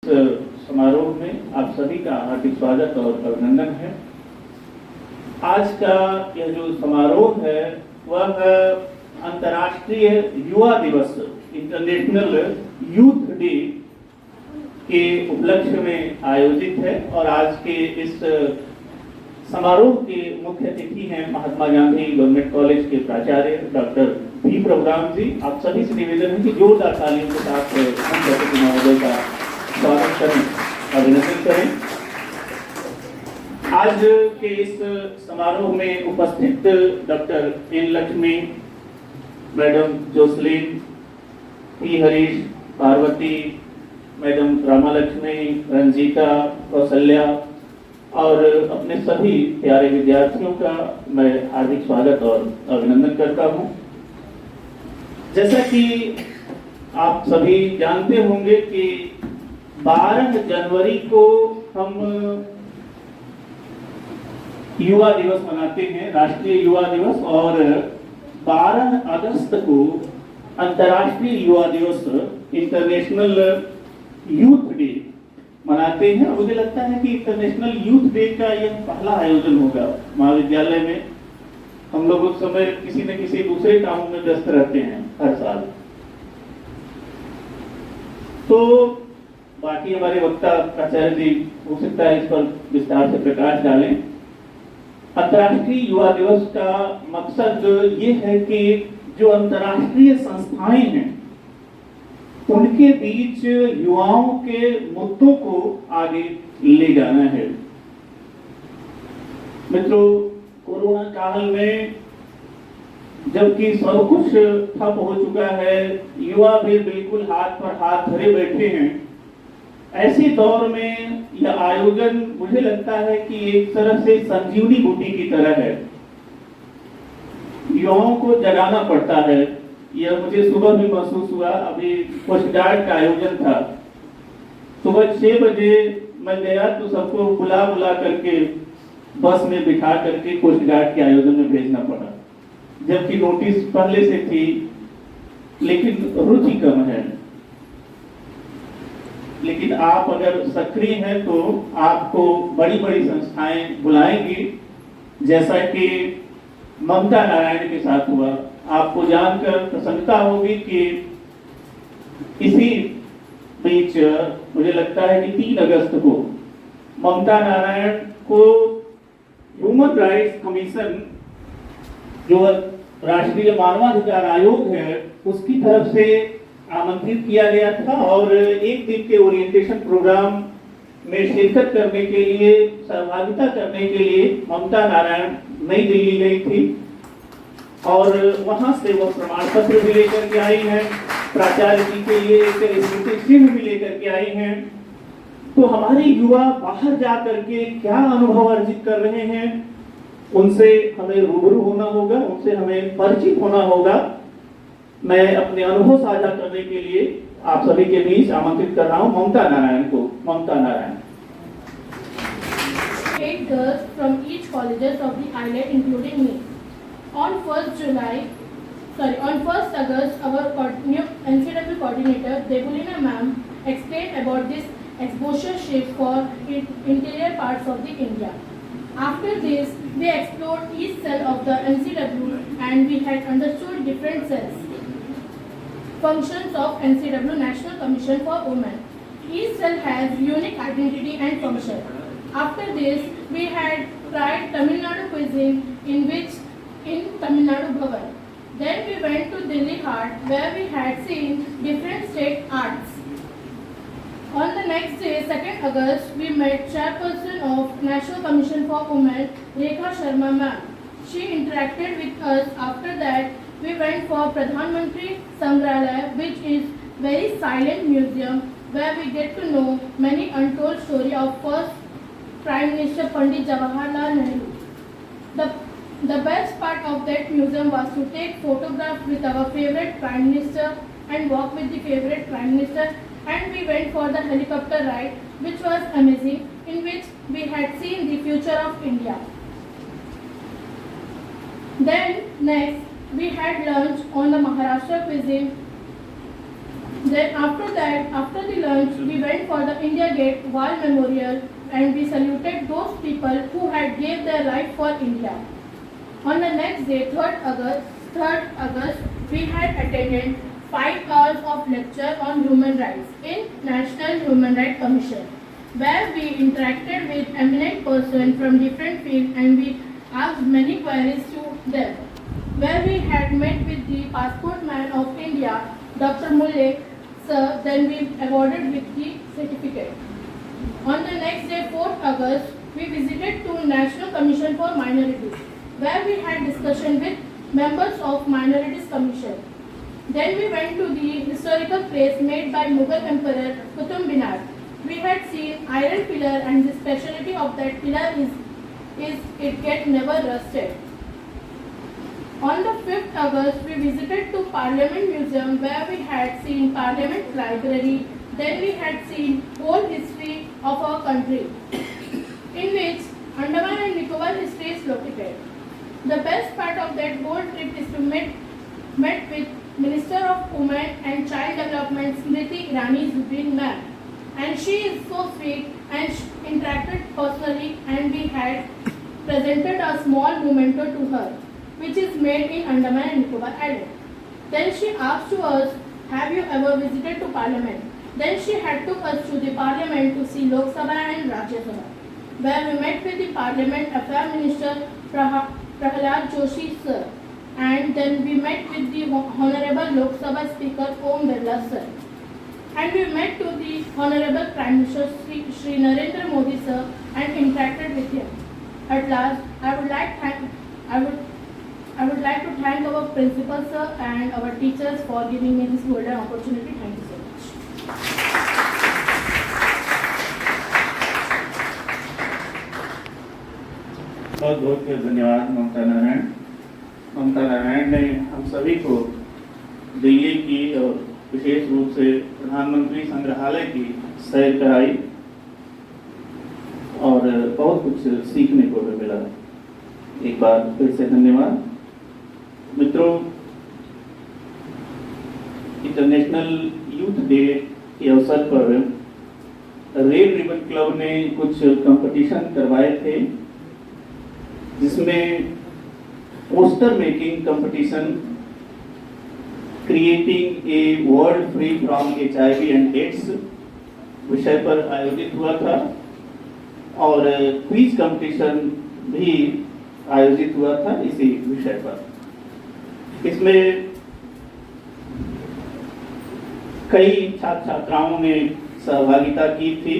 समारोह में आप सभी का हार्दिक स्वागत और अभिनंदन है। आज का यह जो समारोह है वह अंतर्राष्ट्रीय युवा दिवस इंटरनेशनल यूथ डे के उपलक्ष्य में आयोजित है और आज के इस समारोह के मुख्य अतिथि हैं महात्मा गांधी गवर्नमेंट कॉलेज के प्राचार्य डॉक्टर बी प्रभुराम जी। आप सभी से निवेदन है कि जोरदार तालियों के साथ हम अतिथि महोदय का स्वागत करें, अभिनंदन करें। आज के इस समारोह में उपस्थित doctor N Lakshmi, madam Jocelyn, P Harish, Parvati, madam Ramalakshmi, Ranjita, Kaushalya और अपने सभी प्यारे विद्यार्थियों का मैं हार्दिक स्वागत और अभिनंदन करता हूं। जैसा कि आप सभी जानते होंगे कि 12 जनवरी को हम युवा दिवस मनाते हैं, राष्ट्रीय युवा दिवस, और 12 अगस्त को अंतर्राष्ट्रीय युवा दिवस इंटरनेशनल यूथ डे मनाते हैं। मुझे लगता है कि इंटरनेशनल यूथ डे का यह पहला आयोजन होगा महाविद्यालय में। हम लोग उस समय किसी न किसी दूसरे कामों में व्यस्त रहते हैं हर साल। तो बाकी हमारे वक्ता आचार्य जी हो सकता है इस पर विस्तार से प्रकाश डालें। अंतर्राष्ट्रीय युवा दिवस का मकसद ये है कि जो अंतर्राष्ट्रीय संस्थाएं हैं उनके बीच युवाओं के मुद्दों को आगे ले जाना है। मित्रों, कोरोना काल में जबकि सब कुछ ठप हो चुका है, युवा भी बिल्कुल हाथ पर हाथ धरे बैठे हैं, ऐसे दौर में यह आयोजन मुझे लगता है कि एक तरह से संजीवनी बूटी की तरह है। युवाओं को जगाना पड़ता है। यह मुझे सुबह भी महसूस हुआ। अभी कोस्ट गार्ड का आयोजन था, सुबह 6 बजे मैं गया तो सबको बुला करके बस में बिठा करके कोस्ट गार्ड के आयोजन में भेजना पड़ा, जबकि नोटिस पहले से थी, लेकिन रुचि कम है। लेकिन आप अगर सक्रिय हैं तो आपको बड़ी बड़ी संस्थाएं बुलाएंगी, जैसा कि ममता नारायण के साथ हुआ। आपको जानकर प्रसन्नता होगी कि इसी बीच मुझे लगता है कि 3 अगस्त को ममता नारायण को ह्यूमन राइट्स कमीशन, जो राष्ट्रीय मानवाधिकार आयोग है, उसकी तरफ से आमंत्रित किया गया था और एक दिन के ओरिएंटेशन प्रोग्राम में शिरकत करने के लिए, सहभागिता करने के लिए ममता नारायण नई दिल्ली गई थी और वहां से वो प्रमाण पत्र भी लेकर के आई हैं, प्राचार्य जी के लिए एक स्मृति चिन्ह भी लेकर के आई हैं। तो हमारे युवा बाहर जा करके क्या अनुभव अर्जित कर रहे हैं, उनसे हमें रूबरू होना होगा, उनसे हमें परिचित होना होगा। मैं अपने अनुभव साझा करने के लिए आप सभी के बीच आमंत्रित कर रहा हूं ममता नारायण को। ममता Narayan. 8 girls from each colleges of the island, including me. On 1st August, our new NCW coordinator Debulina ma'am explained about this exposure shift for interior parts of the India. After this, we explored each cell of the NCW and we had understood different cells. Functions of NCW, National Commission for Women. Each cell has unique identity and function. After this, we had tried Tamil Nadu cuisine in Tamil Nadu Bhavan. Then we went to Delhi Haat, where we had seen different state arts. On the next day, 2nd August, we met chairperson of National Commission for Women, Rekha Sharma ma'am. She interacted with us. After that, we went for Pradhan Mantri Sangrahalaya, which is very silent museum where we get to know many untold stories of first Prime Minister Pandit Jawaharlal Nehru. The best part of that museum was to take photographs with our favorite Prime Minister and walk with the favorite Prime Minister, and we went for the helicopter ride, which was amazing, in which we had seen the future of India. Then next we had lunch on the Maharashtra cuisine Then after that, after the lunch, we went for the India Gate War Memorial and we saluted those people who had gave their life for India. On the next day, 3rd August, we had attended 5 hours of lecture on human rights in National Human Rights Commission, where we interacted with eminent persons from different fields and we asked many queries to them, where we had met with the passport man of India, Dr. Mulle, sir, then we awarded with the certificate. On the next day, 4th August, we visited to National Commission for Minorities, where we had discussion with members of Minorities Commission. Then we went to the historical place made by Mughal Emperor Qutub Minar. We had seen iron pillar and the speciality of that pillar is it get never rusted. On the 5th August, we visited to Parliament Museum where we had seen Parliament Library. Then we had seen whole history of our country, in which Andaman and Nicobar history is located. The best part of that whole trip is to met with Minister of Women and Child Development Smriti Irani Zubin ma'am, and she is so sweet and interacted personally, and we had presented a small memento to her, which is made in Andaman and Nicobar Island. Then she asked to us, have you ever visited to Parliament? Then she had took us to the Parliament to see Lok Sabha and Rajya Sabha, where we met with the Parliament Affairs Minister Prahalad Joshi sir, and then we met with the Honorable Lok Sabha Speaker Om Birla sir, and we met to the Honorable Prime Minister Shri Narendra Modi sir and interacted with him. At last, I would like to thank our principal sir and our teachers for giving me this golden opportunity. Thank you so much. बहुत बहुत धन्यवाद ममता नारायण। ममता नारायण ने हम सभी को दिल्ली की और विशेष रूप से प्रधानमंत्री संग्रहालय की सैर कराई और बहुत कुछ सीखने को भी मिला। एक बार फिर से धन्यवाद। मित्रों, इंटरनेशनल यूथ डे के अवसर पर रेड रिबन क्लब ने कुछ कंपटीशन करवाए थे, जिसमें poster making competition, creating a world free from HIV and AIDS विषय पर आयोजित हुआ था और क्विज कंपटीशन भी आयोजित हुआ था इसी विषय पर। इसमें कई छात्र छात्राओं ने सहभागिता की थी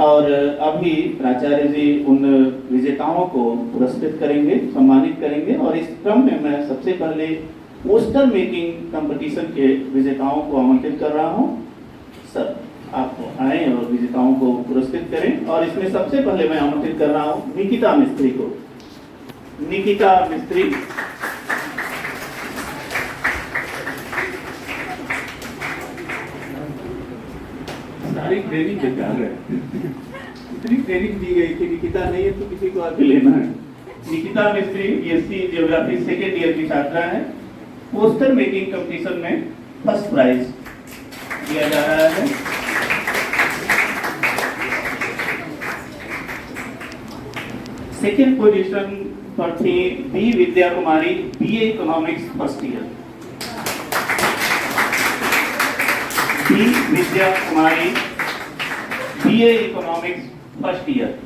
और अभी प्राचार्य जी उन विजेताओं को पुरस्कृत करेंगे, सम्मानित करेंगे और इस क्रम में मैं सबसे पहले पोस्टर मेकिंग कंपटीशन के विजेताओं को आमंत्रित कर रहा हूं। सर, आप आए और विजेताओं को पुरस्कृत करें। और इसमें सबसे पहले मैं आमंत्रित कर रहा हूं निकिता मिस्त्री को। निकिता मिस्त्री सारी ट्रेनिंग बेकार है। इतनी ट्रेनिंग दी गई कि निकिता नहीं है तो किसी को आगे लेना है। निकिता मिस्त्री BSc ज्योग्राफी सेकेंड ईयर की छात्रा है। पोस्टर मेकिंग कंपटीशन में फर्स्ट प्राइज दिया जा रहा है। सेकेंड पोजीशन पर थी B Vidya Kumari, BA economics first year. B Vidya Kumari, BA economics first year.